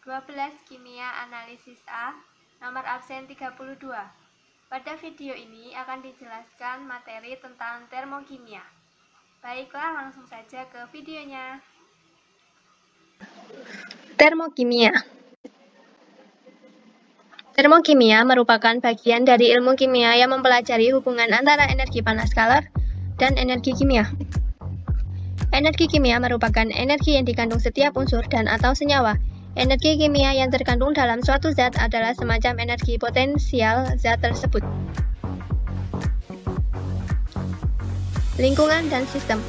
12 Kimia Analisis A, nomor absen 32. Pada video ini akan dijelaskan materi tentang termokimia. Baiklah, langsung saja ke videonya. Termokimia. Termokimia merupakan bagian dari ilmu kimia yang mempelajari hubungan antara energi panas skalar dan energi kimia. Energi kimia merupakan energi yang dikandung setiap unsur dan atau senyawa. Energi kimia yang terkandung dalam suatu zat adalah semacam energi potensial zat tersebut. Lingkungan dan sistem.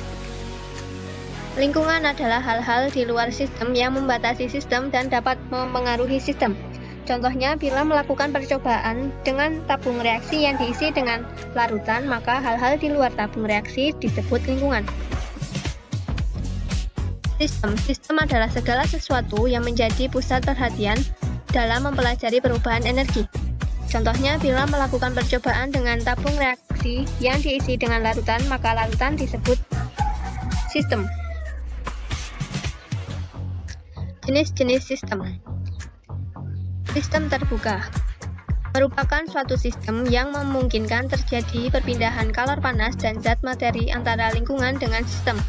Lingkungan adalah hal-hal di luar sistem yang membatasi sistem dan dapat mempengaruhi sistem. Contohnya, bila melakukan percobaan dengan tabung reaksi yang diisi dengan larutan, maka hal-hal di luar tabung reaksi disebut lingkungan. Sistem adalah segala sesuatu yang menjadi pusat perhatian dalam mempelajari perubahan energi. Contohnya, bila melakukan percobaan dengan tabung reaksi yang diisi dengan larutan, maka larutan disebut sistem. Jenis-jenis sistem. Sistem terbuka merupakan suatu sistem yang memungkinkan terjadi perpindahan kalor panas dan zat materi antara lingkungan dengan sistem.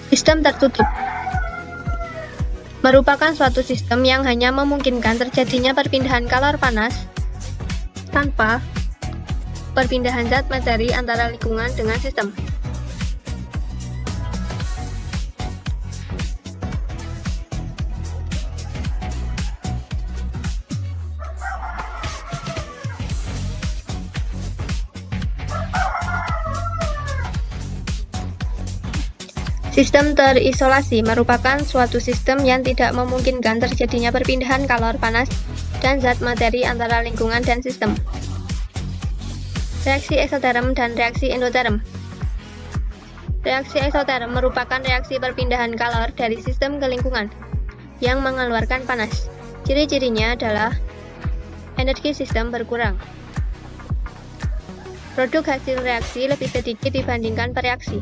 Sistem tertutup merupakan suatu sistem yang hanya memungkinkan terjadinya perpindahan kalor panas tanpa perpindahan zat materi antara lingkungan dengan sistem. Sistem terisolasi merupakan suatu sistem yang tidak memungkinkan terjadinya perpindahan kalor panas dan zat materi antara lingkungan dan sistem. Reaksi eksoterm dan reaksi endoterm. Reaksi eksoterm merupakan reaksi perpindahan kalor dari sistem ke lingkungan yang mengeluarkan panas. Ciri-cirinya adalah energi sistem berkurang. Produk hasil reaksi lebih sedikit dibandingkan pereaksi.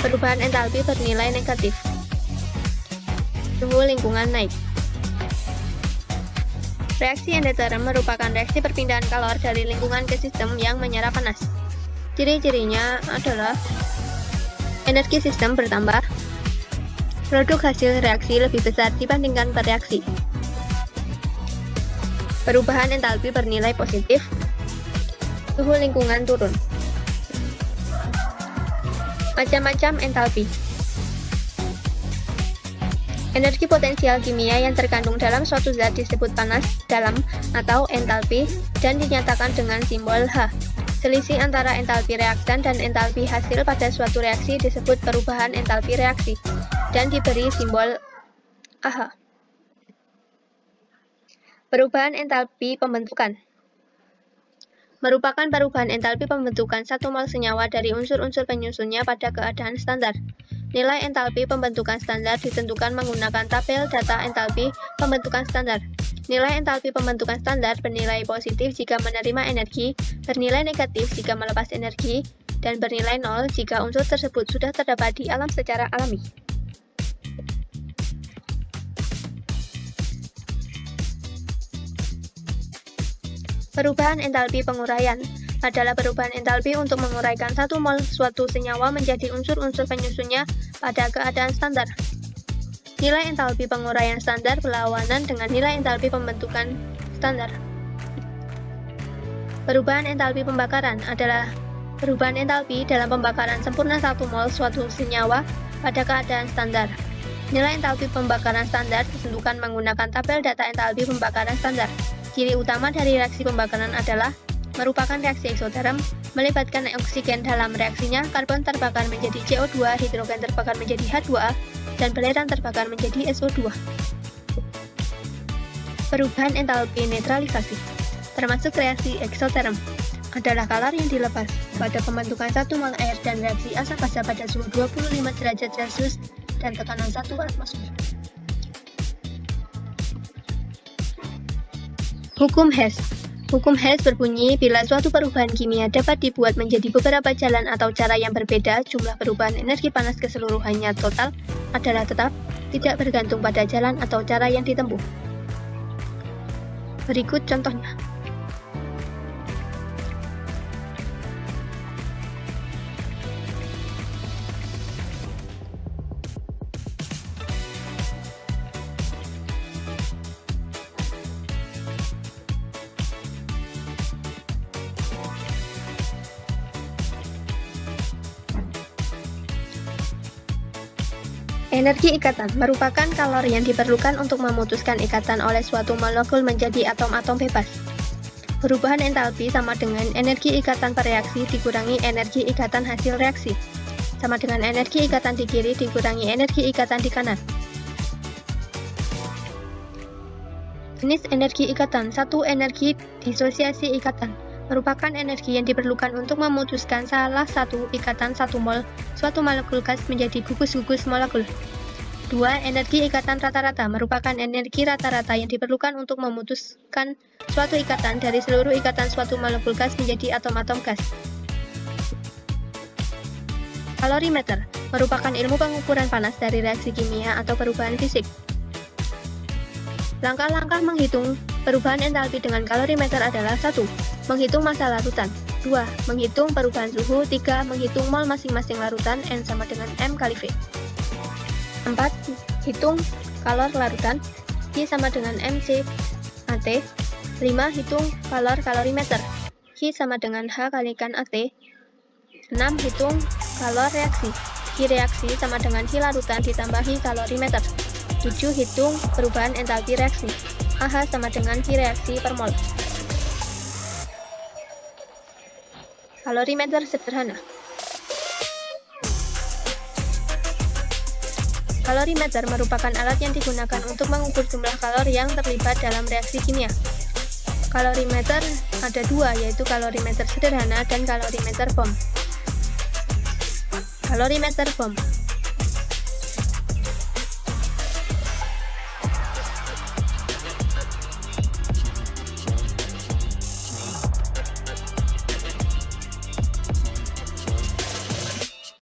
Perubahan entalpi bernilai negatif. Suhu lingkungan naik. Reaksi endoterm merupakan reaksi perpindahan kalor dari lingkungan ke sistem yang menyerap panas. Ciri-cirinya adalah energi sistem bertambah. Produk hasil reaksi lebih besar dibandingkan pereaksi. Perubahan entalpi bernilai positif. Suhu lingkungan turun. Macam-macam entalpi. Energi potensial kimia yang terkandung dalam suatu zat disebut panas dalam atau entalpi dan dinyatakan dengan simbol H. Selisih antara entalpi reaktan dan entalpi hasil pada suatu reaksi disebut perubahan entalpi reaksi dan diberi simbol AH. Perubahan entalpi pembentukan merupakan perubahan entalpi pembentukan 1 mol senyawa dari unsur-unsur penyusunnya pada keadaan standar. Nilai entalpi pembentukan standar ditentukan menggunakan tabel data entalpi pembentukan standar. Nilai entalpi pembentukan standar bernilai positif jika menerima energi, bernilai negatif jika melepas energi, dan bernilai 0 jika unsur tersebut sudah terdapat di alam secara alami. Perubahan entalpi penguraian adalah perubahan entalpi untuk menguraikan 1 mol suatu senyawa menjadi unsur-unsur penyusunnya pada keadaan standar. Nilai entalpi penguraian standar berlawanan dengan nilai entalpi pembentukan standar. Perubahan entalpi pembakaran adalah perubahan entalpi dalam pembakaran sempurna 1 mol suatu senyawa pada keadaan standar. Nilai entalpi pembakaran standar ditentukan menggunakan tabel data entalpi pembakaran standar. Ciri utama dari reaksi pembakaran adalah merupakan reaksi eksoterm, melibatkan oksigen dalam reaksinya, karbon terbakar menjadi CO2, hidrogen terbakar menjadi H2A, dan belerang terbakar menjadi SO2. Perubahan entalpi netralisasi, termasuk reaksi eksoterm, adalah kalor yang dilepas pada pembentukan 1 mol air dan reaksi asam basa pada suhu 25 derajat Celcius dan tekanan 1 atmosfer. Hukum Hess. Hukum Hess berbunyi, bila suatu perubahan kimia dapat dibuat menjadi beberapa jalan atau cara yang berbeda, jumlah perubahan energi panas keseluruhannya total adalah tetap, tidak bergantung pada jalan atau cara yang ditempuh. Berikut contohnya. Energi ikatan merupakan kalori yang diperlukan untuk memutuskan ikatan oleh suatu molekul menjadi atom-atom bebas. Perubahan entalpi sama dengan energi ikatan per reaksi dikurangi energi ikatan hasil reaksi, sama dengan energi ikatan di kiri dikurangi energi ikatan di kanan. Jenis energi ikatan. 1. Energi disosiasi ikatan merupakan energi yang diperlukan untuk memutuskan salah satu ikatan 1 mol suatu molekul gas menjadi gugus-gugus molekul. 2. Energi ikatan rata-rata merupakan energi rata-rata yang diperlukan untuk memutuskan suatu ikatan dari seluruh ikatan suatu molekul gas menjadi atom-atom gas. Kalorimeter merupakan ilmu pengukuran panas dari reaksi kimia atau perubahan fisik. Langkah-langkah menghitung perubahan entalpi dengan kalorimeter adalah 1. Menghitung massa larutan. 2. Menghitung perubahan suhu. 3. Menghitung mol masing-masing larutan N sama dengan M kali V. 4. Hitung kalor larutan. I sama dengan MC AT. 5. Hitung kalor kalorimeter. Q sama dengan H kalikan AT. 6. Hitung kalor reaksi. Q reaksi sama dengan Q larutan ditambahi kalorimeter. 7. Hitung perubahan entalpi reaksi. AH sama dengan Q reaksi per mol. Kalorimeter sederhana. Kalorimeter merupakan alat yang digunakan untuk mengukur jumlah kalor yang terlibat dalam reaksi kimia. Kalorimeter ada 2, yaitu kalorimeter sederhana dan kalorimeter bom. Kalorimeter bom